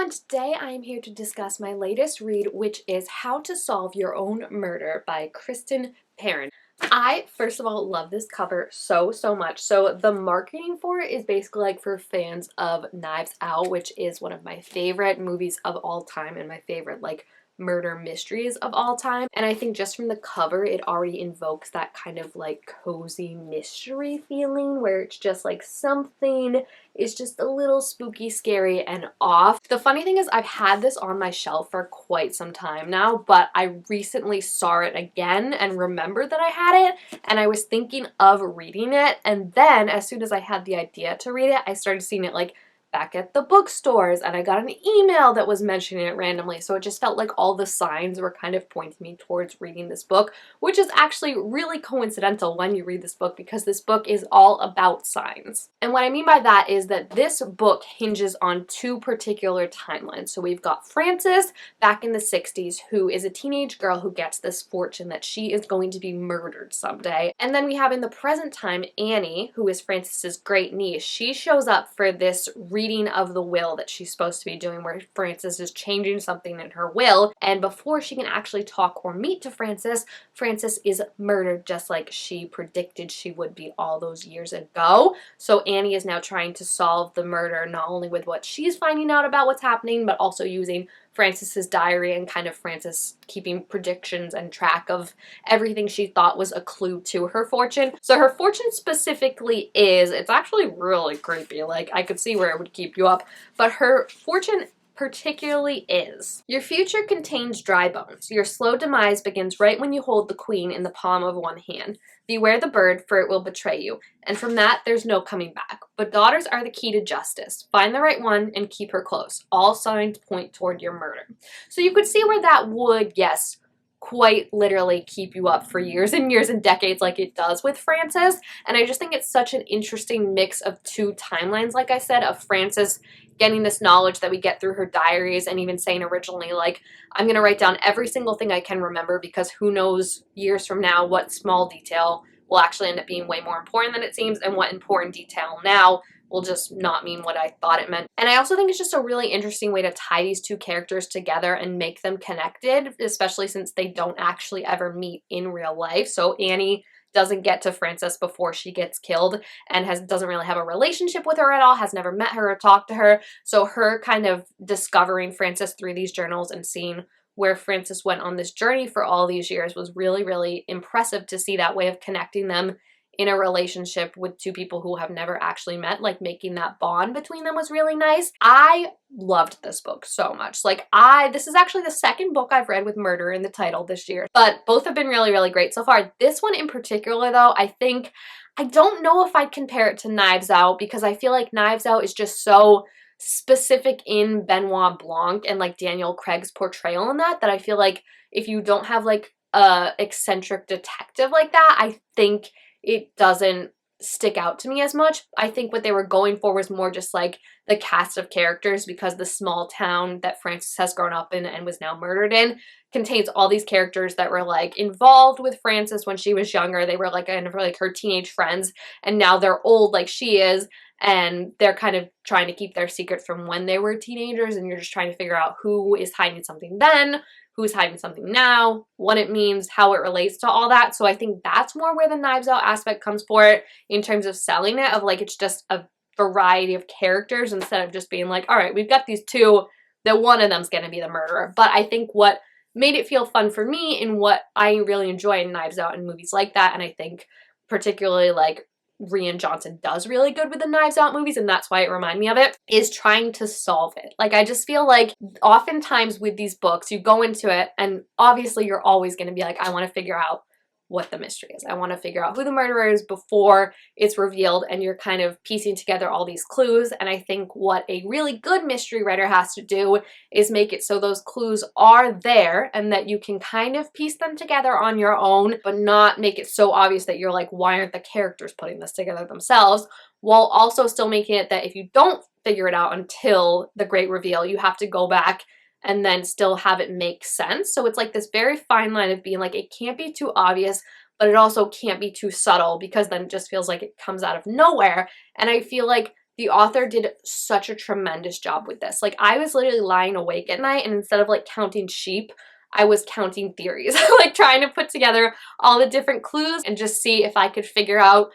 everyone, today I am here to discuss my latest read, which is How to Solve Your Own Murder by Kristen Perrin. I, first of all, love this cover so much. So the marketing for it is basically like for fans of Knives Out, which is one of my favorite movies of all time and my favorite like murder mysteries of all time. And I think just from the cover, it already invokes that kind of like cozy mystery feeling where it's just like something is just a little spooky, scary, and off. The funny thing is I've had this on my shelf for quite some time now, but I recently saw it again and remembered that I had it, and I was thinking of reading it, and then as soon as I had the idea to read it, I started seeing it like back at the bookstores, and I got an email that was mentioning it randomly, so it just felt like all the signs were kind of pointing me towards reading this book, which is actually really coincidental when you read this book because this book is all about signs. And what I mean by that is that this book hinges on two particular timelines. So we've got Frances back in the 60s, who is a teenage girl who gets this fortune that she is going to be murdered someday. And then we have in the present time Annie, who is Frances's great niece. She shows up for this reading of the will that she's supposed to be doing where Frances is changing something in her will, and before she can actually talk or meet to Frances, Frances is murdered just like she predicted she would be all those years ago. So Annie is now trying to solve the murder not only with what she's finding out about what's happening, but also using Frances's diary and kind of Frances keeping predictions and track of everything she thought was a clue to her fortune. So her fortune specifically is, it's actually really creepy, like I could see where it would keep you up, but her fortune particularly is: your future contains dry bones. Your slow demise begins right when you hold the queen in the palm of one hand. Beware the bird, for it will betray you. And from that, there's no coming back. But daughters are the key to justice. Find the right one and keep her close. All signs point toward your murder. So you could see where that would, yes, quite literally keep you up for years and years and decades like it does with Frances. And I just think it's such an interesting mix of two timelines, like I said, of Frances getting this knowledge that we get through her diaries and even saying originally, like, I'm going to write down every single thing I can remember because who knows years from now what small detail will actually end up being way more important than it seems, and what important detail now will just not mean what I thought it meant. And I also think it's just a really interesting way to tie these two characters together and make them connected, especially since they don't actually ever meet in real life. So Annie doesn't get to Frances before she gets killed and doesn't really have a relationship with her at all, has never met her or talked to her. So her kind of discovering Frances through these journals and seeing where Frances went on this journey for all these years was really impressive to see that way of connecting them in a relationship with two people who have never actually met, like making that bond between them was really nice. I loved this book so much. Like this is actually the second book I've read with murder in the title this year, but both have been really great so far. This one in particular though, I don't know if I'd compare it to Knives Out because I feel like Knives Out is just so specific in Benoit Blanc and like Daniel Craig's portrayal in that I feel like if you don't have like a eccentric detective like that, I think it doesn't stick out to me as much. I think what they were going for was more just like the cast of characters, because the small town that Frances has grown up in and was now murdered in contains all these characters that were like involved with Frances when she was younger. They were like kind of like her teenage friends, and now they're old like she is, and they're kind of trying to keep their secret from when they were teenagers, and you're just trying to figure out who is hiding something then, who's hiding something now, what it means, how it relates to all that. So I think that's more where the Knives Out aspect comes for it in terms of selling it, of like it's just a variety of characters instead of just being like, all right, we've got these two, that one of them's going to be the murderer. But I think what made it feel fun for me and what I really enjoy in Knives Out and movies like that, and I think particularly like Rian Johnson does really good with the Knives Out movies, and that's why it reminded me of it, is trying to solve it. Like, I just feel like oftentimes with these books, you go into it and obviously you're always going to be like, I want to figure out what the mystery is. I want to figure out who the murderer is before it's revealed, and you're kind of piecing together all these clues. And I think what a really good mystery writer has to do is make it so those clues are there and that you can kind of piece them together on your own, but not make it so obvious that you're like, why aren't the characters putting this together themselves? While also still making it that if you don't figure it out until the great reveal, you have to go back and then still have it make sense. So it's like this very fine line of being like, it can't be too obvious, but it also can't be too subtle, because then it just feels like it comes out of nowhere. And I feel like the author did such a tremendous job with this. Like, I was literally lying awake at night, and instead of like counting sheep, I was counting theories, like trying to put together all the different clues and just see if I could figure out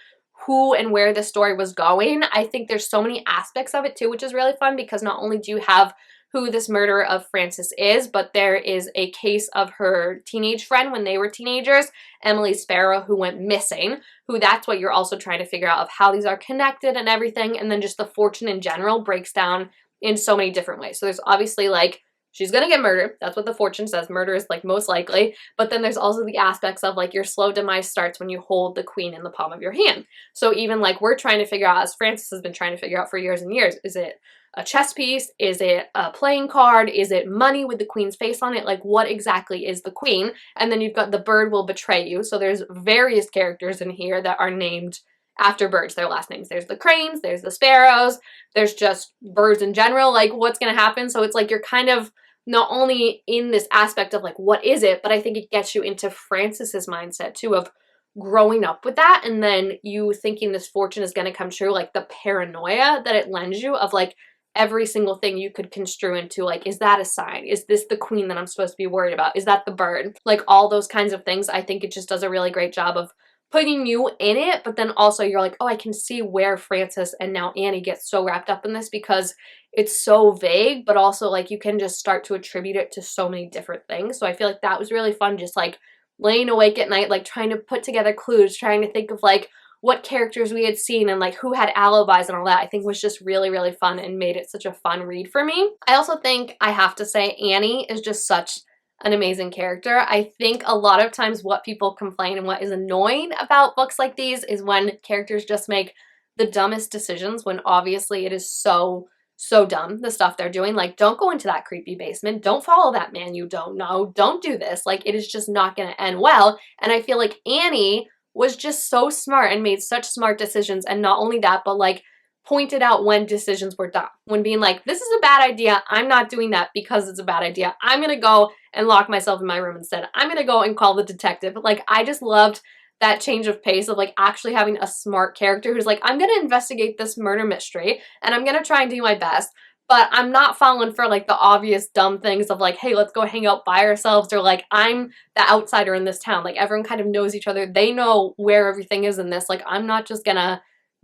who and where the story was going. I think there's so many aspects of it too, which is really fun, because not only do you have who this murderer of Frances is, but there is a case of her teenage friend when they were teenagers, Emily Sparrow, who went missing, who that's what you're also trying to figure out, of how these are connected and everything. And then just the fortune in general breaks down in so many different ways. So there's obviously like, she's gonna get murdered. That's what the fortune says. Murder is like most likely. But then there's also the aspects of like your slow demise starts when you hold the queen in the palm of your hand. So even like we're trying to figure out, as Frances has been trying to figure out for years and years, is it a chess piece? Is it a playing card? Is it money with the queen's face on it? Like, what exactly is the queen? And then you've got the bird will betray you. So there's various characters in here that are named after birds, their last names. There's the cranes, there's the sparrows, there's just birds in general. Like, what's going to happen? So it's like you're kind of not only in this aspect of like, what is it? But I think it gets you into Frances's mindset too, of growing up with that, and then you thinking this fortune is going to come true, like the paranoia that it lends you of like, every single thing you could construe into like, is that a sign? Is this the queen that I'm supposed to be worried about? Is that the bird? Like all those kinds of things. I think it just does a really great job of putting you in it, but then also you're like, oh, I can see where Frances and now Annie get so wrapped up in this, because it's so vague, but also like you can just start to attribute it to so many different things. So I feel like that was really fun, just like laying awake at night, like trying to put together clues, trying to think of like what characters we had seen and like who had alibis and all that. I think was just really, really fun and made it such a fun read for me. I also think I have to say Annie is just such an amazing character. I think a lot of times what people complain and what is annoying about books like these is when characters just make the dumbest decisions, when obviously it is so dumb, the stuff they're doing. Like, don't go into that creepy basement. Don't follow that man you don't know. Don't do this. Like, it is just not going to end well. And I feel like Annie was just so smart and made such smart decisions. And not only that, but like pointed out when decisions were dumb. When being like, this is a bad idea. I'm not doing that because it's a bad idea. I'm going to go and lock myself in my room instead. I'm going to go and call the detective. Like, I just loved that change of pace of like actually having a smart character who's like, I'm going to investigate this murder mystery and I'm going to try and do my best, but I'm not falling for like the obvious dumb things of like, hey, let's go hang out by ourselves, or like, I'm the outsider in this town. Like, everyone kind of knows each other. They know where everything is in this. Like, I'm not just gonna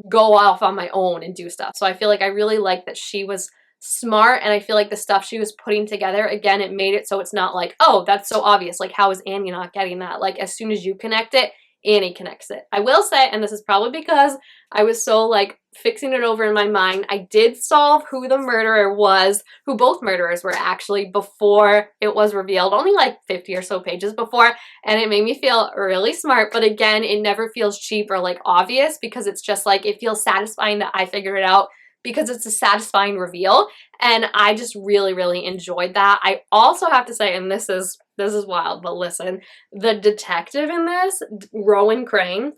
go off on my own and do stuff. So I feel like I really like that she was smart, and I feel like the stuff she was putting together, again, it made it so it's not like, oh, that's so obvious. Like, how is Annie not getting that? Like, as soon as you connect it, Annie connects it. I will say, and this is probably because I was so like fixing it over in my mind, I did solve who the murderer was, who both murderers were actually, before it was revealed, only like 50 or so pages before, and it made me feel really smart. But again, it never feels cheap or like obvious, because it's just like, it feels satisfying that I figured it out, because it's a satisfying reveal, and I just really, really enjoyed that. I also have to say, and this is wild, but listen, the detective in this, Rowan Crane,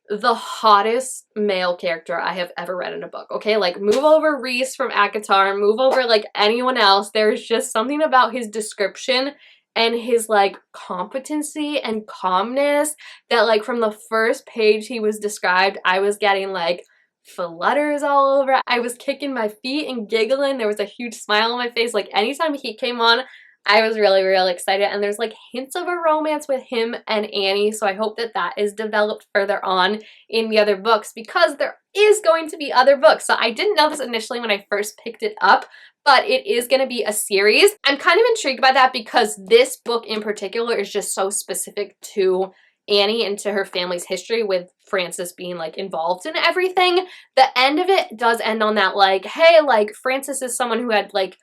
the hottest male character I have ever read in a book, okay? Like, move over Reese from ACOTAR, move over like anyone else, there's just something about his description and his like competency and calmness that like from the first page he was described, I was getting like flutters all over. I was kicking my feet and giggling. There was a huge smile on my face. Like, anytime he came on, I was really, really excited. And there's like hints of a romance with him and Annie. So I hope that that is developed further on in the other books, because there is going to be other books. So I didn't know this initially when I first picked it up, but it is going to be a series. I'm kind of intrigued by that, because this book in particular is just so specific to Annie and to her family's history, with Frances being like involved in everything. The end of it does end on that like, hey, like Frances is someone who had like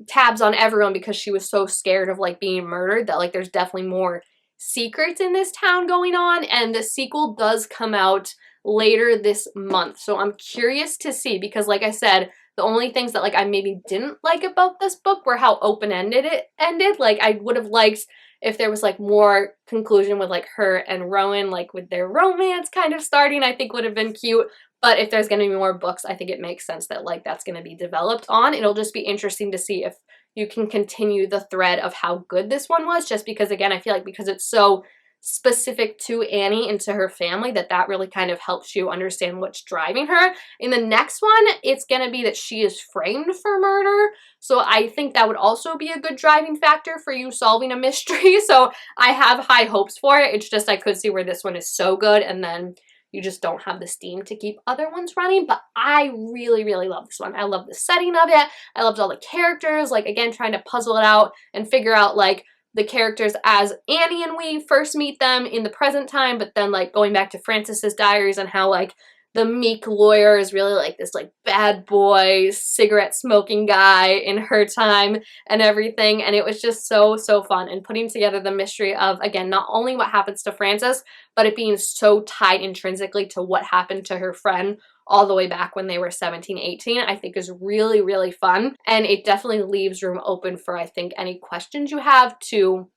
tabs on everyone because she was so scared of like being murdered, that like there's definitely more secrets in this town going on. And the sequel does come out later this month, so I'm curious to see, because like I said, the only things that like I maybe didn't like about this book were how open-ended it ended. Like, I would have liked if there was like more conclusion with like her and Rowan, like with their romance kind of starting, I think would have been cute. But if there's going to be more books, I think it makes sense that like that's going to be developed on. It'll just be interesting to see if you can continue the thread of how good this one was, just because, again, I feel like because it's so specific to Annie and to her family, that really kind of helps you understand what's driving her. In the next one, it's going to be that she is framed for murder. So I think that would also be a good driving factor for you solving a mystery. So I have high hopes for it. It's just I could see where this one is so good and then you just don't have the steam to keep other ones running. But I really, really love this one. I love the setting of it. I loved all the characters, like, again, trying to puzzle it out and figure out, like, the characters as Annie and we first meet them in the present time, but then, like, going back to Frances's diaries and how, like, the meek lawyer is really, like, this, like, bad boy, cigarette smoking guy in her time and everything. And it was just so, so fun. And putting together the mystery of, again, not only what happens to Frances, but it being so tied intrinsically to what happened to her friend all the way back when they were 17, 18, I think is really, really fun. And it definitely leaves room open for, I think, any questions you have to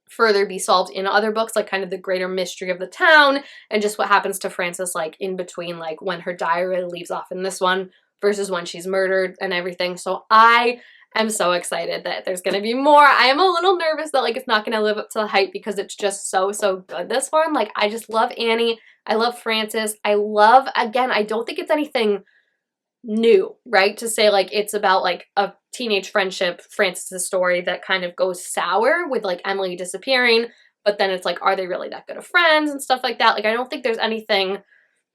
further be solved in other books, like kind of the greater mystery of the town and just what happens to Frances, like in between, like when her diary leaves off in this one versus when she's murdered and everything. So I am so excited that there's going to be more. I am a little nervous that, like, it's not going to live up to the hype because it's just so, so good, this one. Like, I just love Annie. I love Frances. I love, again, I don't think it's anything new, right? To say, like, it's about, like, a teenage friendship, Frances's story that kind of goes sour with, like, Emily disappearing, but then it's like, are they really that good of friends and stuff like that? Like, I don't think there's anything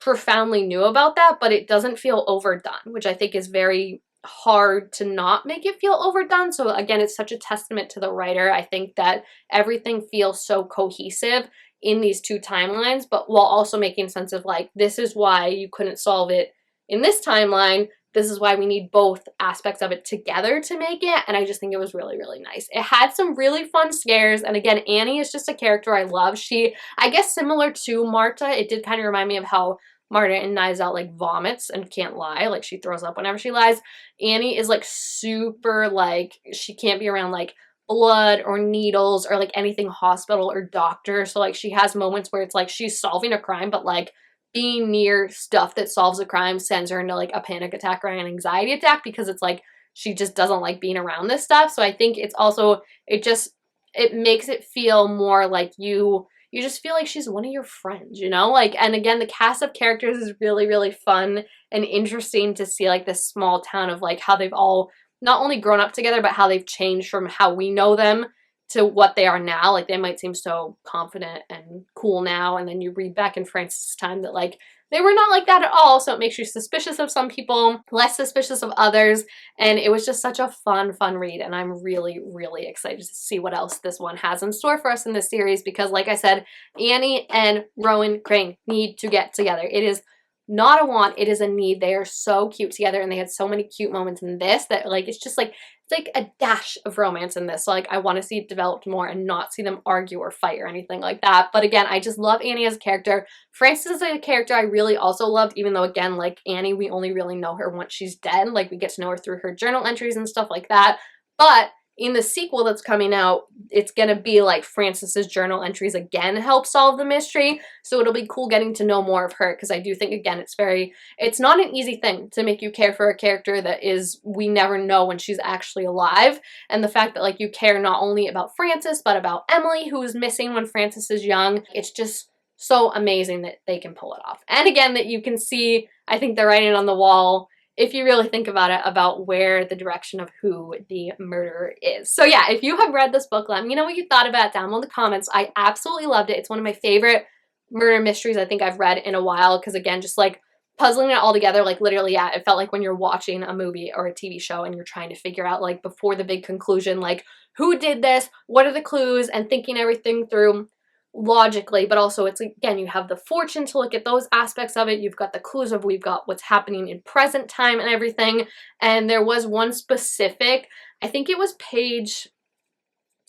profoundly new about that, but it doesn't feel overdone, which I think is very hard to not make it feel overdone. So again, it's such a testament to the writer. I think that everything feels so cohesive in these two timelines, but while also making sense of, like, this is why you couldn't solve it in this timeline. This is why we need both aspects of it together to make it. And I just think it was really, really nice. It had some really fun scares. And again, Annie is just a character I love. She, I guess similar to Marta, it did kind of remind me of how Marta in Knives Out, like, vomits and can't lie. Like, she throws up whenever she lies. Annie is, like, super, like, she can't be around, like, blood or needles or, like, anything hospital or doctor. So, like, she has moments where it's like she's solving a crime, but, like, being near stuff that solves a crime sends her into, like, a panic attack or an anxiety attack because it's like she just doesn't like being around this stuff. So I think it's also, it makes it feel more like you just feel like she's one of your friends, you know? Like, and again, the cast of characters is really, really fun and interesting to see, like, this small town of, like, how they've all not only grown up together, but how they've changed from how we know them to what they are now. Like, they might seem so confident and cool now, and then you read back in Frances' time that, like, they were not like that at all, so it makes you suspicious of some people, less suspicious of others, and it was just such a fun read, and I'm really, really excited to see what else this one has in store for us in this series, because, like I said, Annie and Rowan Crane need to get together. It is not a want, it is a need. They are so cute together, and they had so many cute moments in this that, like, it's just, like, it's like a dash of romance in this. So, like, I want to see it developed more and not see them argue or fight or anything like that. But again, I just love Annie as a character. Frances is a character I really also loved, even though, again, like Annie, we only really know her once she's dead. Like, we get to know her through her journal entries and stuff like that. But in the sequel that's coming out, it's going to be like Frances's journal entries again help solve the mystery. So it'll be cool getting to know more of her, because I do think, again, it's not an easy thing to make you care for a character that is, we never know when she's actually alive. And the fact that, like, you care not only about Frances, but about Emily, who is missing when Frances is young. It's just so amazing that they can pull it off. And again, that you can see, I think, the writing on the wall, if you really think about it, about where the direction of who the murderer is. So yeah, if you have read this book, let me know what you thought about it down in the comments. I absolutely loved it. It's one of my favorite murder mysteries I think I've read in a while, because again, just like puzzling it all together, like literally, yeah, it felt like when you're watching a movie or a TV show and you're trying to figure out, like, before the big conclusion, like, who did this, what are the clues, and thinking everything through logically, but also it's, again, you have the fortune to look at those aspects of it. You've got the clues of, we've got what's happening in present time and everything. And there was one specific, I think it was page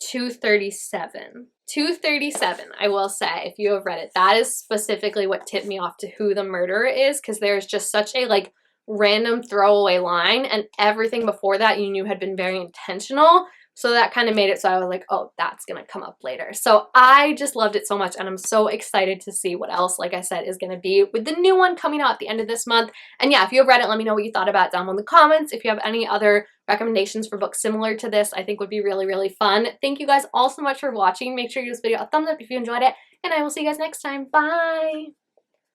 237. 237, I will say, if you have read it, that is specifically what tipped me off to who the murderer is, because there's just such a, like, random throwaway line, and everything before that you knew had been very intentional. So that kind of made it so I was like, oh, that's going to come up later. So I just loved it so much, and I'm so excited to see what else, like I said, is going to be with the new one coming out at the end of this month. And yeah, if you have read it, let me know what you thought about it down in the comments. If you have any other recommendations for books similar to this, I think would be really, really fun. Thank you guys all so much for watching. Make sure you give this video a thumbs up if you enjoyed it, and I will see you guys next time. Bye!